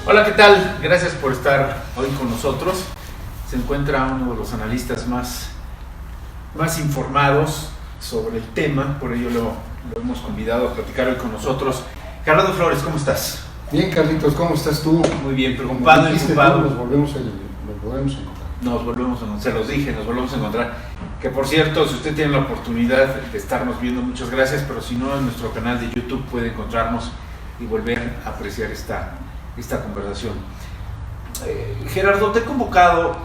Hola, ¿qué tal? Gracias por estar hoy con nosotros. Se encuentra uno de los analistas más informados sobre el tema, por ello lo hemos convidado a platicar hoy con nosotros. Gerardo Flores, ¿cómo estás? Bien, Carlitos, ¿cómo estás tú? Muy bien, preocupado y ocupado. Nos volvemos a encontrar. Nos volvemos a encontrar, se los dije, nos volvemos a encontrar. Que por cierto, si usted tiene la oportunidad de estarnos viendo, muchas gracias, pero si no, en nuestro canal de YouTube puede encontrarnos y volver a apreciar esta conversación. Gerardo, te he convocado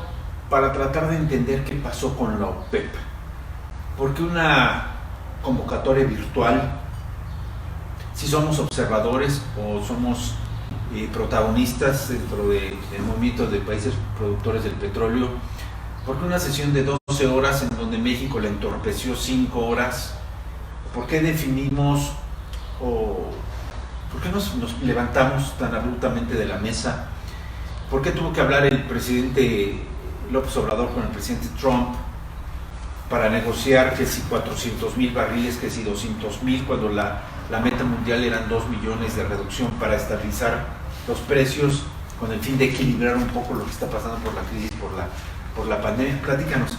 para tratar de entender qué pasó con la OPEP. ¿Por qué una convocatoria virtual? Si somos observadores o somos protagonistas dentro del movimiento de países productores del petróleo, ¿por qué una sesión de 12 horas en donde México la entorpeció 5 horas? ¿Por qué definimos por qué nos levantamos tan abruptamente de la mesa? ¿Por qué tuvo que hablar el presidente López Obrador con el presidente Trump para negociar que si 400,000 barriles, que si 200,000, cuando la meta mundial eran 2 millones de reducción para estabilizar los precios con el fin de equilibrar un poco lo que está pasando por la crisis, por la pandemia? Platícanos,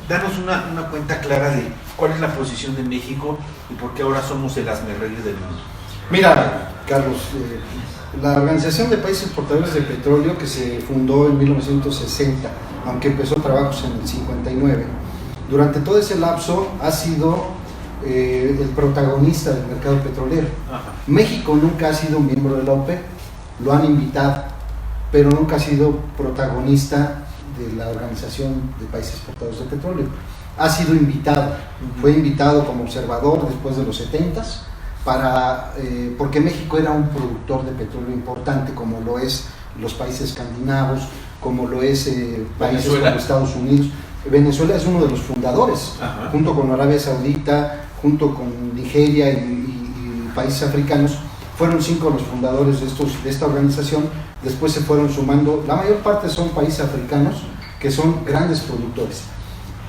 danos una cuenta clara de cuál es la posición de México y por qué ahora somos el hazmerreír del mundo. Mira, Carlos, la Organización de Países Exportadores de Petróleo, que se fundó en 1960, aunque empezó trabajos en el 59, durante todo ese lapso ha sido el protagonista del mercado petrolero. Ajá. México nunca ha sido miembro de la OPEP, lo han invitado, pero nunca ha sido protagonista de la Organización de Países Exportadores de Petróleo. Ha sido invitado, fue invitado como observador después de los 70s, porque México era un productor de petróleo importante, como lo es los países escandinavos, como lo es países como Estados Unidos. Venezuela es uno de los fundadores. Ajá. Junto con Arabia Saudita, junto con Nigeria y países africanos, fueron 5 los fundadores de esta organización. Después se fueron sumando, la mayor parte son países africanos que son grandes productores.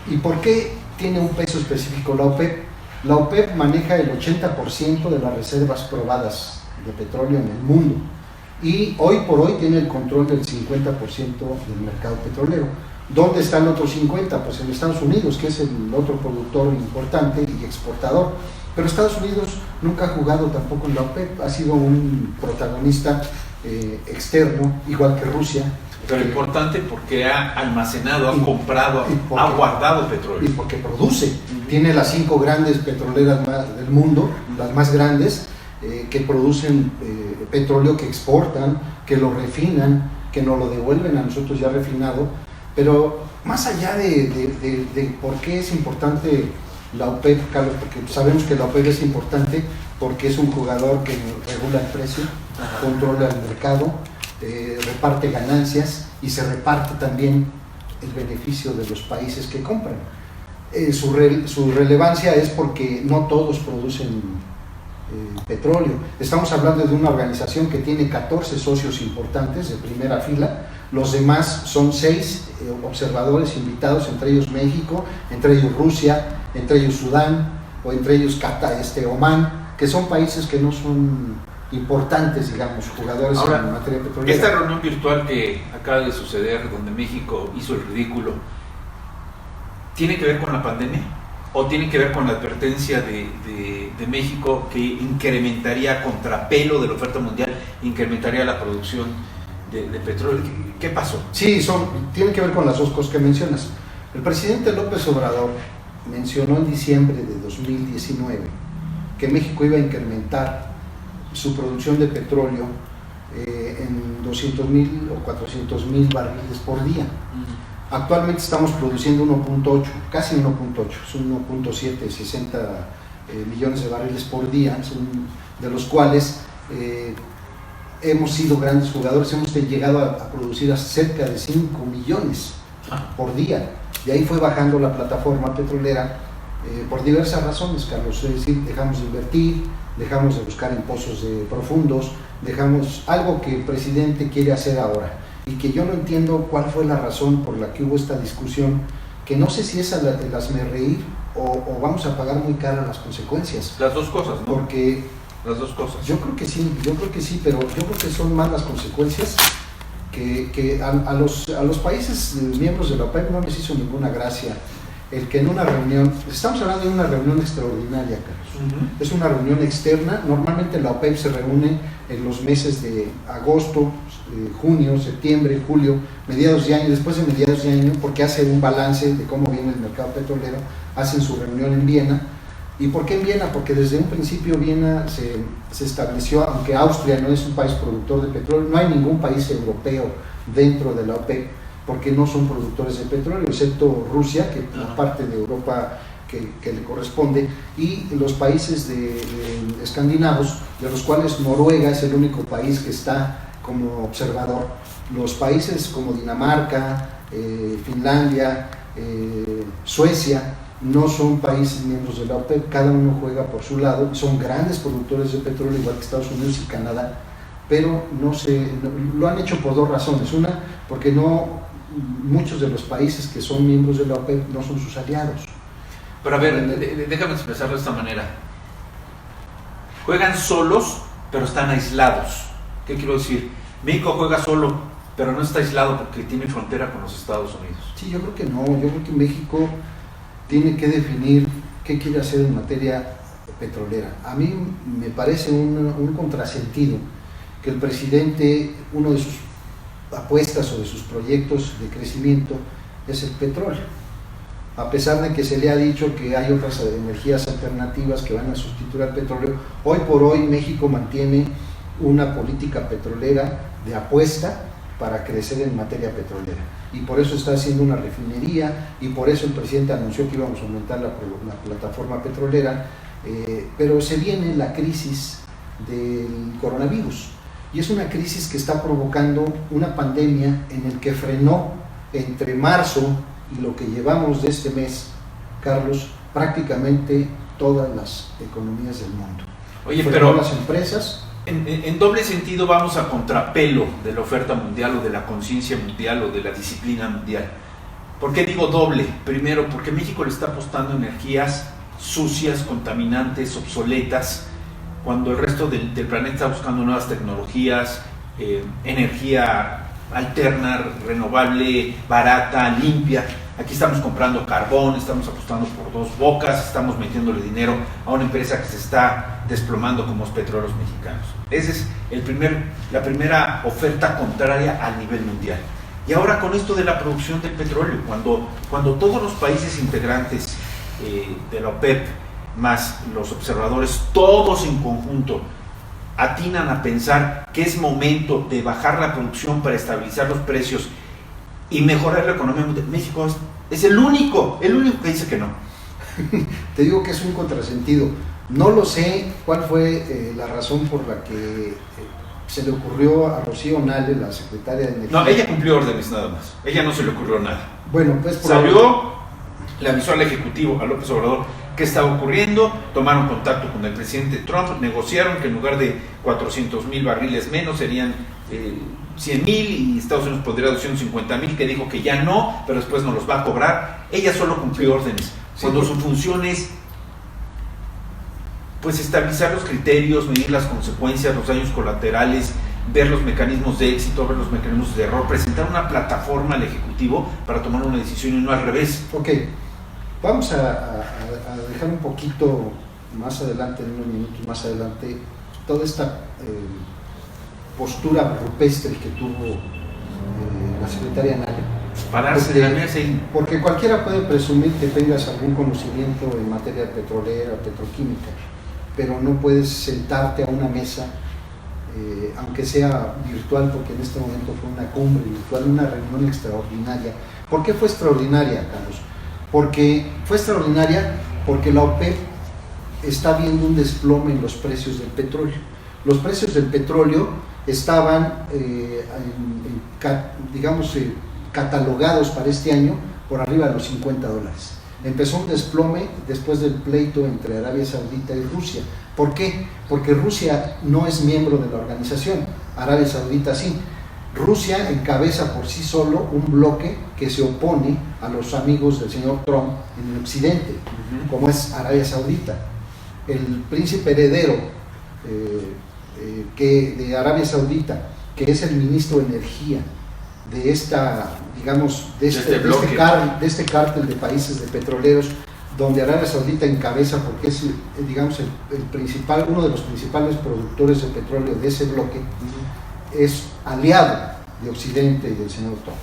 ¿Y por qué tiene un peso específico la OPEP? La OPEP maneja el 80% de las reservas probadas de petróleo en el mundo y hoy por hoy tiene el control del 50% del mercado petrolero. ¿Dónde está el otro 50%? Pues en Estados Unidos, que es el otro productor importante y exportador. Pero Estados Unidos nunca ha jugado tampoco en la OPEP, ha sido un protagonista externo, igual que Rusia. Pero importante porque ha almacenado, ha comprado, ha guardado petróleo. Y porque produce. Tiene las 5 grandes petroleras del mundo, las más grandes, que producen petróleo, que exportan, que lo refinan, que nos lo devuelven a nosotros ya refinado. Pero más allá de por qué es importante la OPEP, Carlos, porque sabemos que la OPEP es importante porque es un jugador que regula el precio, controla el mercado, reparte ganancias y se reparte también el beneficio de los países que compran. Su relevancia es porque no todos producen petróleo. Estamos hablando de una organización que tiene 14 socios importantes de primera fila. Los demás son 6 observadores invitados, entre ellos México, entre ellos Rusia, entre ellos Sudán o entre ellos Omán, que son países que no son importantes, digamos, jugadores en materia petrolera. Esta reunión virtual que acaba de suceder, donde México hizo el ridículo, ¿tiene que ver con la pandemia? ¿O tiene que ver con la advertencia de México que incrementaría, a contrapelo de la oferta mundial, incrementaría la producción de petróleo? ¿Qué pasó? Sí, tiene que ver con las dos cosas que mencionas. El presidente López Obrador mencionó en diciembre de 2019 que México iba a incrementar su producción de petróleo en 200,000 o 400,000 barriles por día. Actualmente estamos produciendo 1.8, casi 1.8, son 1.7, 60 millones de barriles por día, de los cuales hemos sido grandes jugadores, hemos llegado a producir cerca de 5 millones por día. Y ahí fue bajando la plataforma petrolera por diversas razones, Carlos. Es decir, dejamos de invertir, dejamos de buscar en pozos profundos, dejamos algo que el presidente quiere hacer ahora y que yo no entiendo cuál fue la razón por la que hubo esta discusión, que no sé si es el hazmerreír o vamos a pagar muy caras las consecuencias. Las dos cosas, ¿no? Porque las dos cosas. Yo creo que sí, pero yo creo que son más las consecuencias que a los países miembros de la OPEP no les hizo ninguna gracia el que en una reunión, estamos hablando de una reunión extraordinaria, Carlos, es una reunión externa. Normalmente la OPEP se reúne en los meses de agosto, junio, septiembre, julio, mediados de año, después de mediados de año, porque hace un balance de cómo viene el mercado petrolero, hacen su reunión en Viena. ¿Y por qué en Viena? Porque desde un principio Viena se estableció, aunque Austria no es un país productor de petróleo, no hay ningún país europeo dentro de la OPEP, porque no son productores de petróleo, excepto Rusia, que es parte de Europa que le corresponde, y los países de escandinavos, de los cuales Noruega es el único país que está como observador. Los países como Dinamarca, Finlandia, Suecia, no son países miembros de la OPEP, cada uno juega por su lado, son grandes productores de petróleo, igual que Estados Unidos y Canadá, pero lo han hecho por dos razones. Una, porque muchos de los países que son miembros de la OPEP no son sus aliados. Pero a ver, déjame expresarlo de esta manera. Juegan solos, pero están aislados. ¿Qué quiero decir? México juega solo, pero no está aislado porque tiene frontera con los Estados Unidos. Sí, yo creo que no. Yo creo que México tiene que definir qué quiere hacer en materia petrolera. A mí me parece un contrasentido que el presidente, uno de sus apuestas o de sus proyectos de crecimiento es el petróleo, a pesar de que se le ha dicho que hay otras energías alternativas que van a sustituir al petróleo. Hoy por hoy México mantiene una política petrolera de apuesta para crecer en materia petrolera, y por eso está haciendo una refinería, y por eso el presidente anunció que íbamos a aumentar la plataforma petrolera, pero se viene la crisis del coronavirus, y es una crisis que está provocando una pandemia en el que frenó entre marzo y lo que llevamos de este mes, Carlos, prácticamente todas las economías del mundo. Oye, frenó pero las empresas. En doble sentido vamos a contrapelo de la oferta mundial o de la conciencia mundial o de la disciplina mundial. ¿Por qué digo doble? Primero, porque México le está apostando energías sucias, contaminantes, obsoletas, cuando el resto del planeta está buscando nuevas tecnologías, energía alterna, renovable, barata, limpia. Aquí estamos comprando carbón, estamos apostando por Dos Bocas, estamos metiéndole dinero a una empresa que se está desplomando como los Petróleos Mexicanos. Esa es la primera oferta contraria a nivel mundial. Y ahora con esto de la producción del petróleo, cuando todos los países integrantes de la OPEP, más los observadores, todos en conjunto, atinan a pensar que es momento de bajar la producción para estabilizar los precios y mejorar la economía mundial, México es el único que dice que no. Te digo que es un contrasentido. No lo sé cuál fue la razón por la que se le ocurrió a Rocío Nale, la secretaria de Energía. No, ella cumplió órdenes nada más. Ella no se le ocurrió nada. Bueno, pues salió, le avisó al Ejecutivo, a López Obrador, qué estaba ocurriendo, tomaron contacto con el presidente Trump, negociaron que en lugar de 400,000 barriles menos serían 100,000 y Estados Unidos pondría 250,000, que dijo que ya no, pero después nos los va a cobrar. Ella solo cumplió órdenes, cuando su función es pues estabilizar los criterios, medir las consecuencias, los daños colaterales, ver los mecanismos de éxito, ver los mecanismos de error, presentar una plataforma al Ejecutivo para tomar una decisión y no al revés. Ok, vamos a dejar un poquito más adelante, en unos minutos más adelante, toda esta postura rupestre que tuvo la secretaria Nale. Pararse de la mesa y... Porque cualquiera puede presumir que tengas algún conocimiento en materia petrolera o petroquímica, pero no puedes sentarte a una mesa, aunque sea virtual, porque en este momento fue una cumbre virtual, una reunión extraordinaria. ¿Por qué fue extraordinaria, Carlos? Porque fue extraordinaria porque la OPEP está viendo un desplome en los precios del petróleo. Los precios del petróleo estaban, catalogados para este año por arriba de los $50. Empezó un desplome después del pleito entre Arabia Saudita y Rusia. ¿Por qué? Porque Rusia no es miembro de la organización, Arabia Saudita sí. Rusia encabeza por sí solo un bloque que se opone a los amigos del señor Trump en el occidente, como es Arabia Saudita. El príncipe heredero de Arabia Saudita, que es el ministro de Energía de esta, digamos, de este cártel de países de petroleros, donde Arabia Saudita encabeza porque es, digamos, uno de los principales productores de petróleo de ese bloque, es aliado de Occidente y del señor Trump.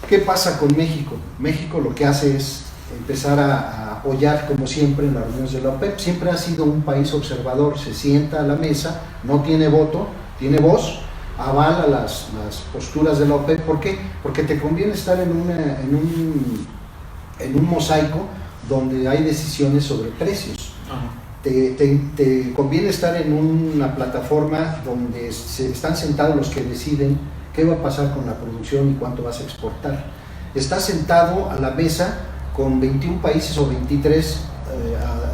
¿Qué pasa con México? México lo que hace es empezar a apoyar, como siempre, en las reuniones de la OPEP. Siempre ha sido un país observador, se sienta a la mesa, no tiene voto, tiene voz, avala las posturas de la OPEP. ¿Por qué? Porque te conviene estar en un mosaico donde hay decisiones sobre precios. Te conviene estar en una plataforma donde están sentados los que deciden qué va a pasar con la producción y cuánto vas a exportar. Estás sentado a la mesa con 21 países o 23,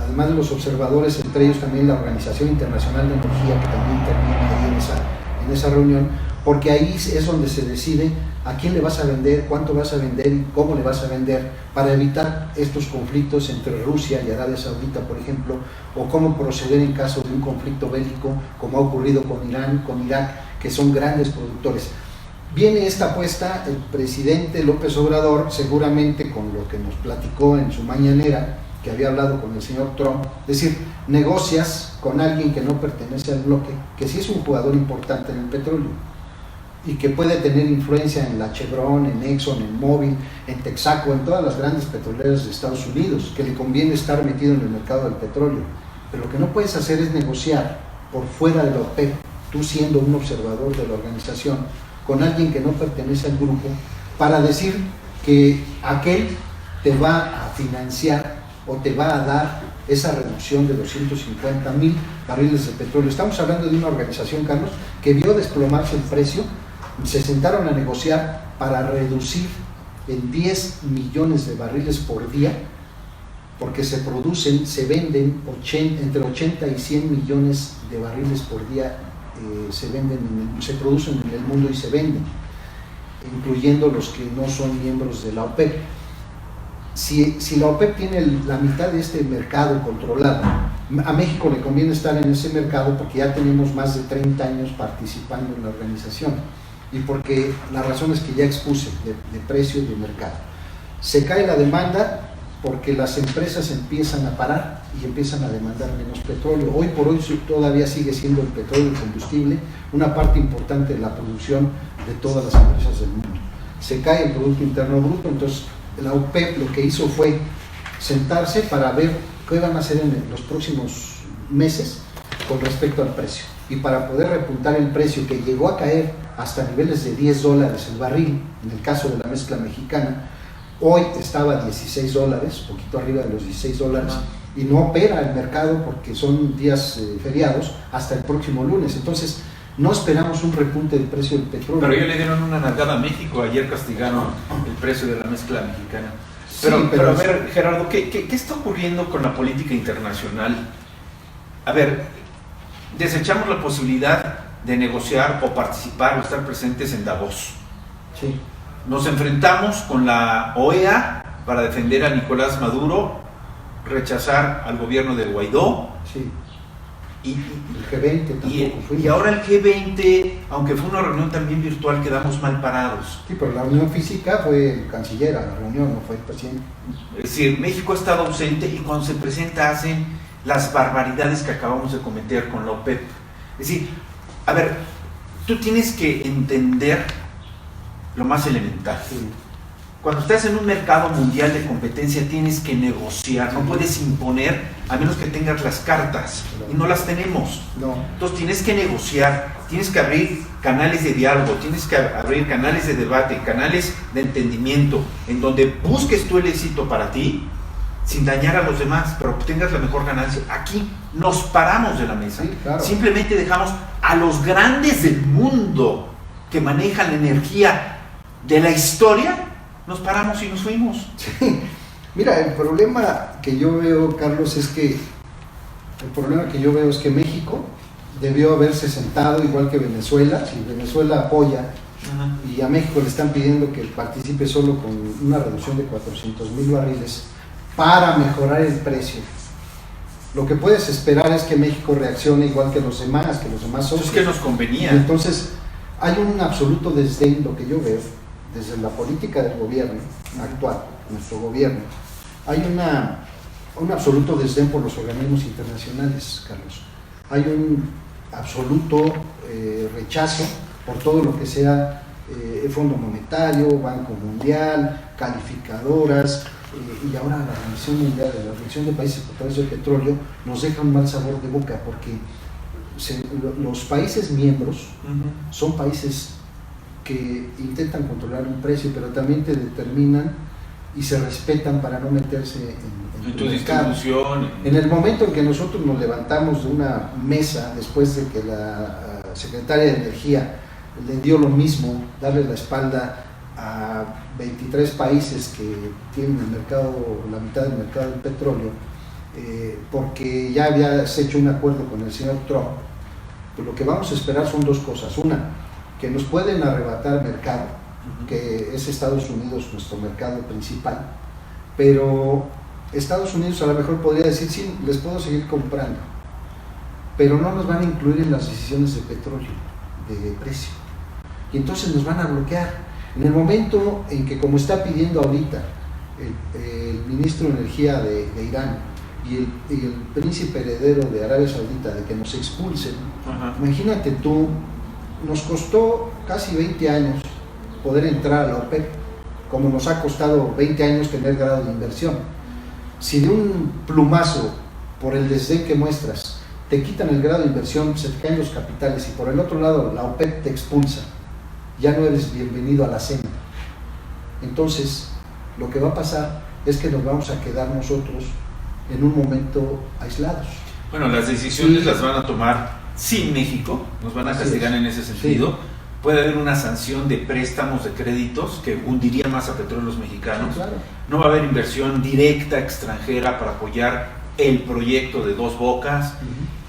además de los observadores, entre ellos también la Organización Internacional de Energía, que también interviene ahí en esa reunión, porque ahí es donde se decide a quién le vas a vender, cuánto vas a vender y cómo le vas a vender, para evitar estos conflictos entre Rusia y Arabia Saudita, por ejemplo, o cómo proceder en caso de un conflicto bélico, como ha ocurrido con Irán, con Irak, que son grandes productores. Viene esta apuesta, el presidente López Obrador, seguramente con lo que nos platicó en su mañanera, que había hablado con el señor Trump, es decir, negocias con alguien que no pertenece al bloque, que sí es un jugador importante en el petróleo, y que puede tener influencia en la Chevron, en Exxon, en Mobil, en Texaco, en todas las grandes petroleras de Estados Unidos, que le conviene estar metido en el mercado del petróleo. Pero lo que no puedes hacer es negociar por fuera de la OPEP, tú siendo un observador de la organización, con alguien que no pertenece al grupo, para decir que aquel te va a financiar o te va a dar esa reducción de 250,000 barriles de petróleo. Estamos hablando de una organización, Carlos, que vio desplomarse el precio. Se sentaron a negociar para reducir en 10 millones de barriles por día, porque se venden entre 80 y 100 millones de barriles por día, se producen en el mundo y se venden, incluyendo los que no son miembros de la OPEP. Si la OPEP tiene la mitad de este mercado controlado, a México le conviene estar en ese mercado porque ya tenemos más de 30 años participando en la organización, y porque las razones que ya expuse de precio y de mercado. Se cae la demanda porque las empresas empiezan a parar y empiezan a demandar menos petróleo. Hoy por hoy todavía sigue siendo el petróleo y el combustible una parte importante de la producción de todas las empresas del mundo. Se cae el Producto Interno Bruto, entonces la OPEP lo que hizo fue sentarse para ver qué van a hacer en los próximos meses con respecto al precio, y para poder repuntar el precio, que llegó a caer hasta niveles de $10 el barril, en el caso de la mezcla mexicana. Hoy estaba a $16, poquito arriba de los $16, y no opera el mercado porque son días feriados hasta el próximo lunes. Entonces no esperamos un repunte del precio del petróleo. Pero ya le dieron una nalgada a México, ayer castigaron el precio de la mezcla mexicana. Pero, sí, pero a ver, Gerardo, ¿qué está ocurriendo con la política internacional? A ver, desechamos la posibilidad de negociar o participar o estar presentes en Davos. Sí. Nos enfrentamos con la OEA para defender a Nicolás Maduro, rechazar al gobierno de Guaidó. Sí. Y el G20 tampoco fue. Y ahora el G20, aunque fue una reunión también virtual, quedamos mal parados. Sí, pero la reunión física fue el canciller, la reunión no fue el presidente. Es decir, México ha estado ausente y cuando se presenta hacen las barbaridades que acabamos de cometer con la OPEP. Es decir, a ver, tú tienes que entender lo más elemental. Sí. Cuando estás en un mercado mundial de competencia tienes que negociar, no puedes imponer a menos que tengas las cartas, y no las tenemos. No. Entonces tienes que negociar, tienes que abrir canales de diálogo, tienes que abrir canales de debate, canales de entendimiento, en donde busques tú el éxito para ti, sin dañar a los demás, pero tengas la mejor ganancia. Aquí nos paramos de la mesa, sí, claro. Simplemente dejamos a los grandes del mundo que manejan la energía de la historia, nos paramos y nos fuimos. Sí. Mira, el problema que yo veo, Carlos, es que México debió haberse sentado igual que Venezuela. Si Venezuela apoya Ajá. Y a México le están pidiendo que participe solo con una reducción de 400,000 barriles para mejorar el precio. Lo que puedes esperar es que México reaccione igual que los demás socios. Es que nos convenía. Y entonces hay un absoluto desdén, lo que yo veo, desde la política del gobierno actual, nuestro gobierno, hay un absoluto desdén por los organismos internacionales, Carlos. Hay un absoluto rechazo por todo lo que sea Fondo Monetario, Banco Mundial, calificadoras, y ahora la Organización Mundial, la Organización de Países Exportadores de Petróleo, nos deja un mal sabor de boca, porque los países miembros son países que intentan controlar un precio, pero también te determinan y se respetan para no meterse en tu distribución. En el momento en que nosotros nos levantamos de una mesa, después de que la secretaria de Energía le dio lo mismo, darle la espalda a 23 países que tienen el mercado, la mitad del mercado del petróleo, porque ya habías hecho un acuerdo con el señor Trump, pues lo que vamos a esperar son dos cosas. Una, que nos pueden arrebatar mercado, que es Estados Unidos nuestro mercado principal, pero Estados Unidos a lo mejor podría decir, sí, les puedo seguir comprando, pero no nos van a incluir en las decisiones de petróleo, de precio, y entonces nos van a bloquear. En el momento en que, como está pidiendo ahorita el ministro de Energía de Irán y el príncipe heredero de Arabia Saudita, de que nos expulsen, imagínate tú, nos costó casi 20 años poder entrar a la OPEP, como nos ha costado 20 años tener grado de inversión. Si de un plumazo, por el desdén que muestras, te quitan el grado de inversión, se te caen los capitales, y por el otro lado la OPEP te expulsa, ya no eres bienvenido a la cena. Entonces, lo que va a pasar es que nos vamos a quedar nosotros en un momento aislados. Bueno, las decisiones las van a tomar sin México, nos van a castigar en ese sentido. Sí. Puede haber una sanción de préstamos de créditos que hundiría más a Petróleos Mexicanos. Sí, claro. No va a haber inversión directa extranjera para apoyar el proyecto de Dos Bocas.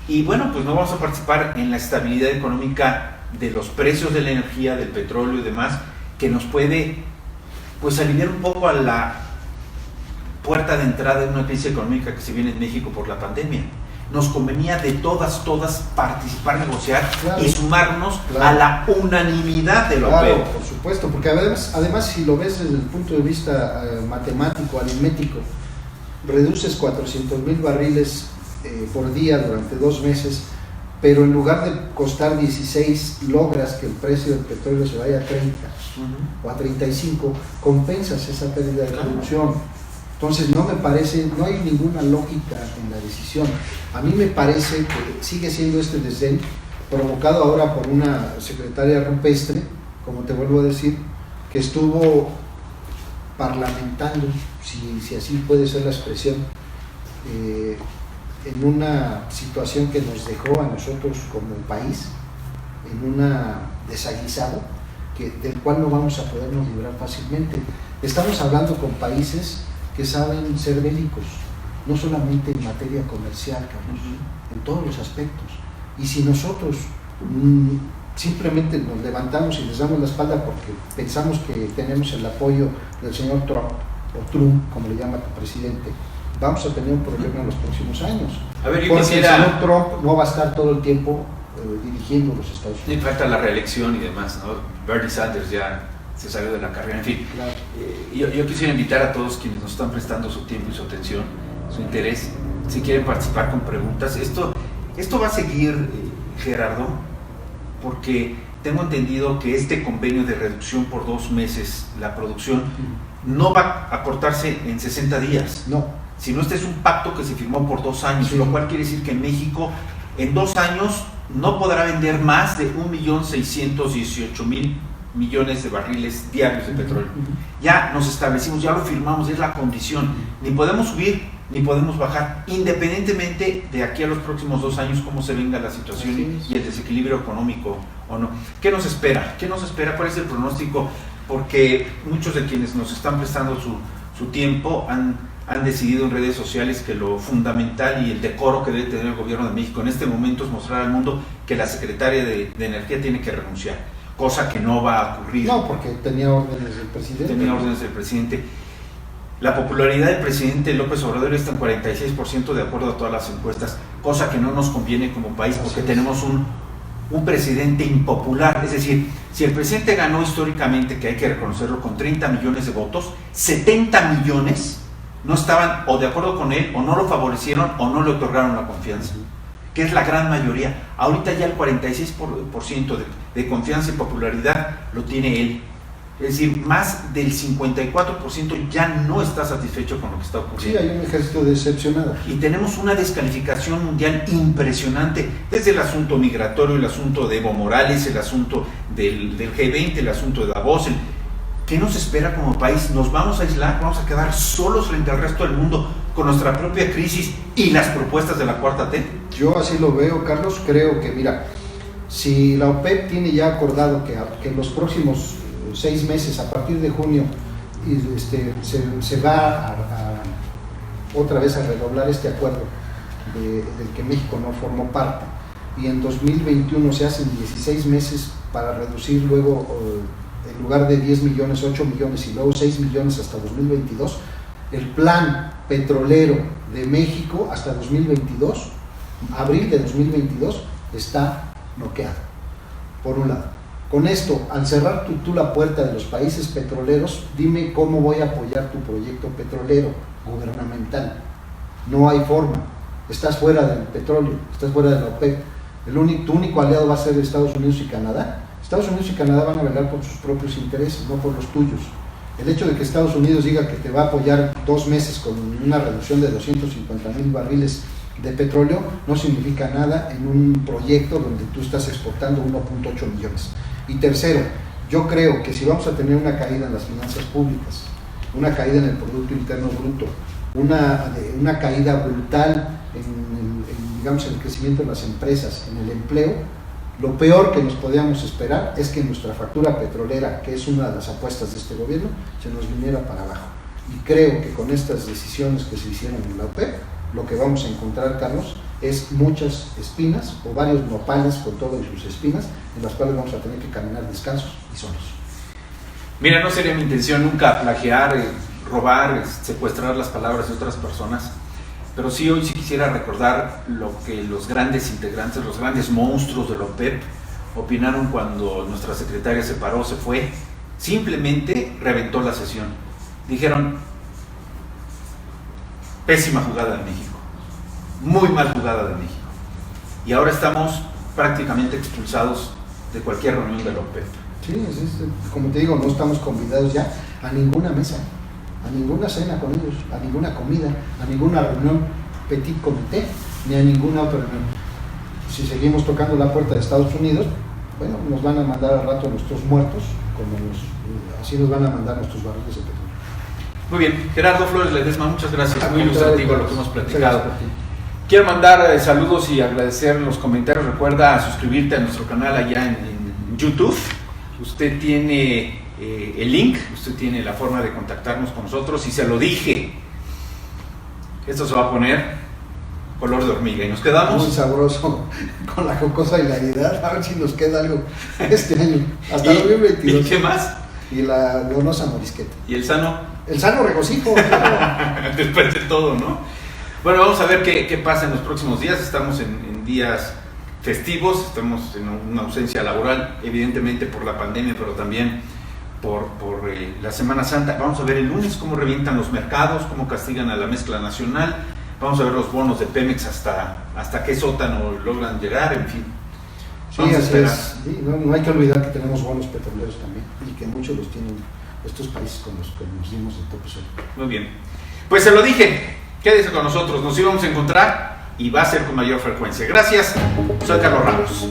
Y bueno, pues no vamos a participar en la estabilidad económica de los precios de la energía, del petróleo y demás, que nos puede pues aliviar un poco a la puerta de entrada de una crisis económica que se viene en México por la pandemia. Nos convenía de todas participar, negociar, claro, y sumarnos, claro, a la unanimidad de la OPEP. Claro, por supuesto, porque además si lo ves desde el punto de vista matemático, aritmético, reduces 400,000 barriles por día durante 2 meses, pero en lugar de costar 16, logras que el precio del petróleo se vaya a 30 o a 35, compensas esa pérdida de producción. Entonces no me parece, no hay ninguna lógica en la decisión. A mí me parece que sigue siendo este desdén provocado ahora por una secretaria rupestre, como te vuelvo a decir, que estuvo parlamentando, si así puede ser la expresión, en una situación que nos dejó a nosotros como país en una desaguisado del cual no vamos a podernos librar fácilmente. Estamos hablando con países que saben ser bélicos, no solamente en materia comercial, Carlos, en todos los aspectos. Y si nosotros simplemente nos levantamos y les damos la espalda porque pensamos que tenemos el apoyo del señor Trump, o Trump, como le llama tu presidente, vamos a tener un problema en los próximos años. A ver, porque el señor Trump no va a estar todo el tiempo dirigiendo los Estados Unidos. Le falta la reelección y demás, ¿no? Bernie Sanders ya se salió de la carrera, en fin. Claro. Yo quisiera invitar a todos quienes nos están prestando su tiempo y su atención, su interés, si quieren participar con preguntas. Esto va a seguir, Gerardo, porque tengo entendido que este convenio de reducción por 2 meses, la producción, no va a cortarse en 60 días. No. Sino este es un pacto que se firmó por 2 años, sí, lo cual quiere decir que México en 2 años no podrá vender más de 1.618.000 millones de barriles diarios de petróleo. Ya nos establecimos, ya lo firmamos, es la condición. Ni podemos subir ni podemos bajar, independientemente de aquí a los próximos 2 años cómo se venga la situación y el desequilibrio económico o no. ¿Qué nos espera? ¿Qué nos espera? ¿Cuál es el pronóstico? Porque muchos de quienes nos están prestando su tiempo han decidido en redes sociales que lo fundamental y el decoro que debe tener el gobierno de México en este momento es mostrar al mundo que la secretaria de Energía tiene que renunciar. cosa que no va a ocurrir. No, porque tenía órdenes del presidente. Tenía órdenes del presidente. La popularidad del presidente López Obrador está en 46% de acuerdo a todas las encuestas, cosa que no nos conviene como país porque tenemos un presidente impopular. Es decir, si el presidente ganó históricamente, que hay que reconocerlo, con 30 millones de votos, 70 millones no estaban o de acuerdo con él, o no lo favorecieron, o no le otorgaron la confianza, que es la gran mayoría. Ahorita ya el 46% de confianza y popularidad lo tiene él. Es decir, más del 54% ya no está satisfecho con lo que está ocurriendo. Sí, hay un ejército decepcionado. Y tenemos una descalificación mundial impresionante, desde el asunto migratorio, el asunto de Evo Morales, el asunto del G20, el asunto de Davos. ¿Qué nos espera como país? ¿Nos vamos a aislar? ¿Vamos a quedar solos frente al resto del mundo con nuestra propia crisis y las propuestas de la Cuarta T? Yo así lo veo, Carlos. Creo que, mira, si la OPEP tiene ya acordado que en los próximos 6 meses, a partir de junio, se va otra vez a redoblar este acuerdo del que México no formó parte, y en 2021 se hacen 16 meses para reducir luego, en lugar de 10 millones, 8 millones y luego 6 millones hasta 2022, el plan petrolero de México hasta 2022, abril de 2022, está bloqueado, por un lado. Con esto, al cerrar tú la puerta de los países petroleros, dime cómo voy a apoyar tu proyecto petrolero gubernamental. No hay forma. Estás fuera del petróleo, estás fuera de la OPEP. Tu único aliado va a ser Estados Unidos y Canadá. Estados Unidos y Canadá van a velar por sus propios intereses, no por los tuyos. El hecho de que Estados Unidos diga que te va a apoyar 2 meses con una reducción de 250,000 barriles de petróleo no significa nada en un proyecto donde tú estás exportando 1.8 millones. Y tercero, yo creo que si vamos a tener una caída en las finanzas públicas, una caída en el Producto Interno Bruto, una caída brutal en el crecimiento de las empresas, en el empleo, lo peor que nos podíamos esperar es que nuestra factura petrolera, que es una de las apuestas de este gobierno, se nos viniera para abajo. Y creo que con estas decisiones que se hicieron en la OPEP, lo que vamos a encontrar, Carlos, es muchas espinas o varios nopales con todas sus espinas, en las cuales vamos a tener que caminar descalzos y solos. Mira, no sería mi intención nunca plagiar, robar, secuestrar las palabras de otras personas, pero sí hoy sí quisiera recordar lo que los grandes integrantes, los grandes monstruos de la OPEP opinaron cuando nuestra secretaria se paró, se fue, simplemente reventó la sesión. Dijeron: pésima jugada de México, muy mal jugada de México, y ahora estamos prácticamente expulsados de cualquier reunión de la OPEP. Sí, como te digo, no estamos convidados ya a ninguna mesa, a ninguna cena con ellos, a ninguna comida, a ninguna reunión petit comité, ni a ninguna otra reunión. Si seguimos tocando la puerta de Estados Unidos, bueno, nos van a mandar al rato a nuestros muertos, así nos van a mandar nuestros barriles de petróleo. Muy bien, Gerardo Flores Ledesma, muchas gracias, muy ilustrativo lo que hemos platicado. Quiero mandar saludos y agradecer los comentarios. Recuerda suscribirte a nuestro canal allá en YouTube. Usted tiene el link, usted tiene la forma de contactarnos con nosotros, y se lo dije, esto se va a poner color de hormiga y nos quedamos muy sabroso con la jocosa hilaridad. A ver si nos queda algo este año hasta 2022. ¿Y qué más? Y la donosa morisqueta y el sano regocijo después de todo, ¿no? Bueno, vamos a ver qué pasa en los próximos días. Estamos en días festivos, estamos en una ausencia laboral, evidentemente por la pandemia, pero también por la Semana Santa. Vamos a ver el lunes cómo revientan los mercados, cómo castigan a la mezcla nacional. Vamos a ver los bonos de Pemex hasta qué sótano logran llegar, en fin. Sí, así es. Sí, no hay que olvidar que tenemos bonos petroleros también, y que muchos los tienen estos países con los que nos dimos el tope sol. Muy bien. Pues se lo dije, quédese con nosotros, nos íbamos a encontrar y va a ser con mayor frecuencia. Gracias, soy Carlos Ramos.